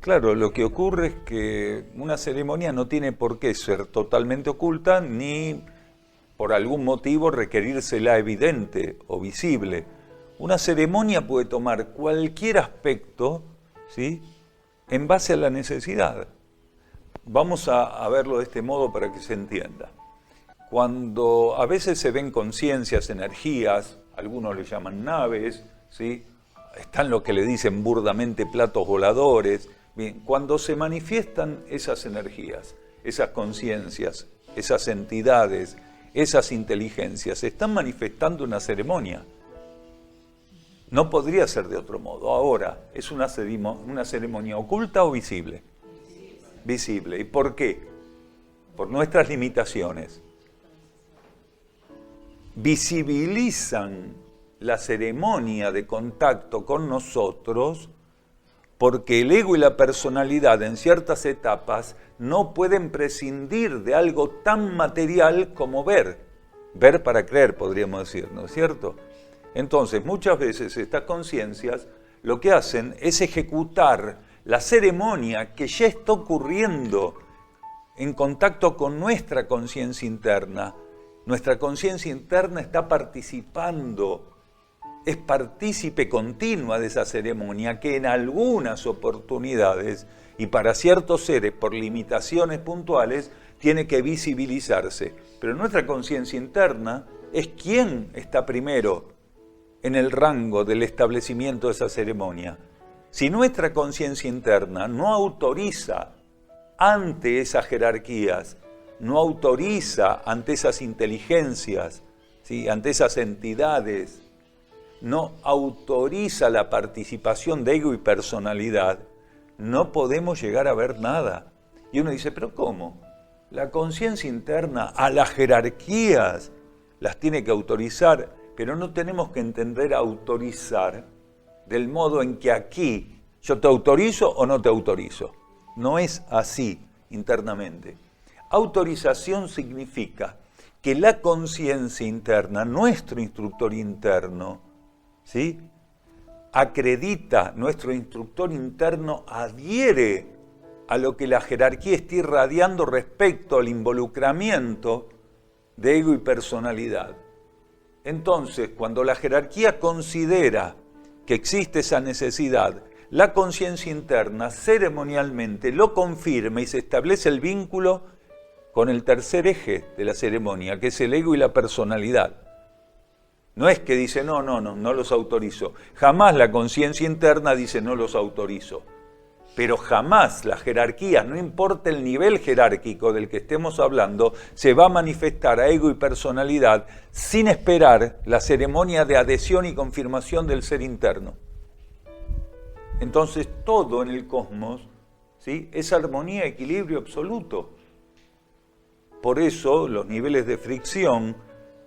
Claro, lo que ocurre es que una ceremonia no tiene por qué ser totalmente oculta ni por algún motivo requerírsela evidente o visible. Una ceremonia puede tomar cualquier aspecto, ¿sí?, en base a la necesidad. Vamos a verlo de este modo para que se entienda. Cuando a veces se ven conciencias, energías, algunos le llaman naves, ¿sí?, están lo que le dicen burdamente platos voladores. Bien, cuando se manifiestan esas energías, esas conciencias, esas entidades, esas inteligencias, se están manifestando una ceremonia. No podría ser de otro modo. Ahora, ¿es una ceremonia oculta o visible? Visible. ¿Y por qué? Por nuestras limitaciones. Visibilizan la ceremonia de contacto con nosotros porque el ego y la personalidad en ciertas etapas no pueden prescindir de algo tan material como ver. Ver para creer, podríamos decir, ¿no es cierto? Entonces, muchas veces estas conciencias lo que hacen es ejecutar la ceremonia que ya está ocurriendo en contacto con nuestra conciencia interna. Nuestra conciencia interna está participando, es partícipe continua de esa ceremonia que en algunas oportunidades y para ciertos seres por limitaciones puntuales tiene que visibilizarse. Pero nuestra conciencia interna es quien está primero en el rango del establecimiento de esa ceremonia. Si nuestra conciencia interna no autoriza ante esas jerarquías, no autoriza ante esas inteligencias, ¿sí?, ante esas entidades, no autoriza la participación de ego y personalidad, no podemos llegar a ver nada. Y uno dice, ¿pero cómo? La conciencia interna a las jerarquías las tiene que autorizar, pero no tenemos que entender autorizar del modo en que aquí yo te autorizo o no te autorizo. No es así internamente. Autorización significa que la conciencia interna, nuestro instructor interno, ¿sí?, acredita, nuestro instructor interno adhiere a lo que la jerarquía está irradiando respecto al involucramiento de ego y personalidad. Entonces, cuando la jerarquía considera que existe esa necesidad, la conciencia interna ceremonialmente lo confirma y se establece el vínculo con el tercer eje de la ceremonia, que es el ego y la personalidad. No es que dice, no los autorizo. Jamás la conciencia interna dice, no los autorizo. Pero jamás la jerarquía, no importa el nivel jerárquico del que estemos hablando, se va a manifestar a ego y personalidad sin esperar la ceremonia de adhesión y confirmación del ser interno. Entonces todo en el cosmos, ¿sí?, es armonía, equilibrio absoluto. Por eso los niveles de fricción,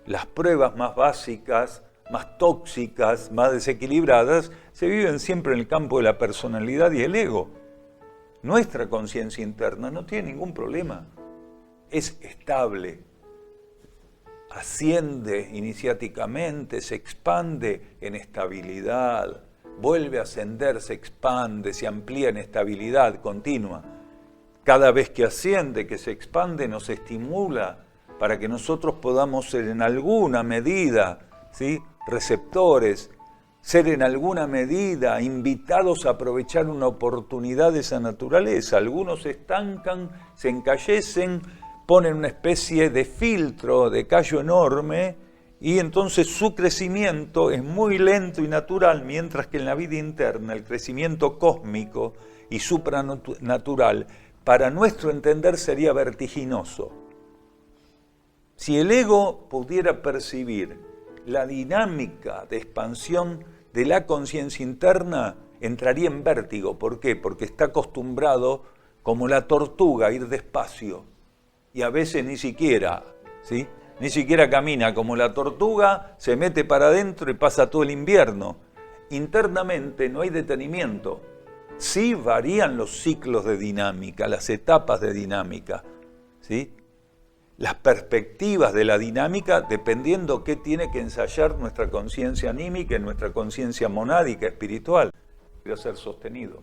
las pruebas más básicas, más tóxicas, más desequilibradas, se viven siempre en el campo de la personalidad y el ego. Nuestra conciencia interna no tiene ningún problema. Es estable, asciende iniciáticamente, se expande en estabilidad, vuelve a ascender, se expande, se amplía en estabilidad continua. Cada vez que asciende, que se expande, nos estimula para que nosotros podamos ser en alguna medida, ¿sí?, receptores, ser en alguna medida invitados a aprovechar una oportunidad de esa naturaleza. Algunos se estancan, se encallecen, ponen una especie de filtro, de callo enorme, y entonces su crecimiento es muy lento y natural, mientras que en la vida interna el crecimiento cósmico y supranatural, para nuestro entender, sería vertiginoso. Si el ego pudiera percibir la dinámica de expansión de la conciencia interna, entraría en vértigo. ¿Por qué? Porque está acostumbrado, como la tortuga, a ir despacio. Y a veces ni siquiera, ¿sí?, ni siquiera camina. Como la tortuga, se mete para adentro y pasa todo el invierno. Internamente no hay detenimiento. Sí varían los ciclos de dinámica, las etapas de dinámica, ¿sí?, las perspectivas de la dinámica, dependiendo qué tiene que ensayar nuestra conciencia anímica y nuestra conciencia monádica espiritual, para ser sostenido.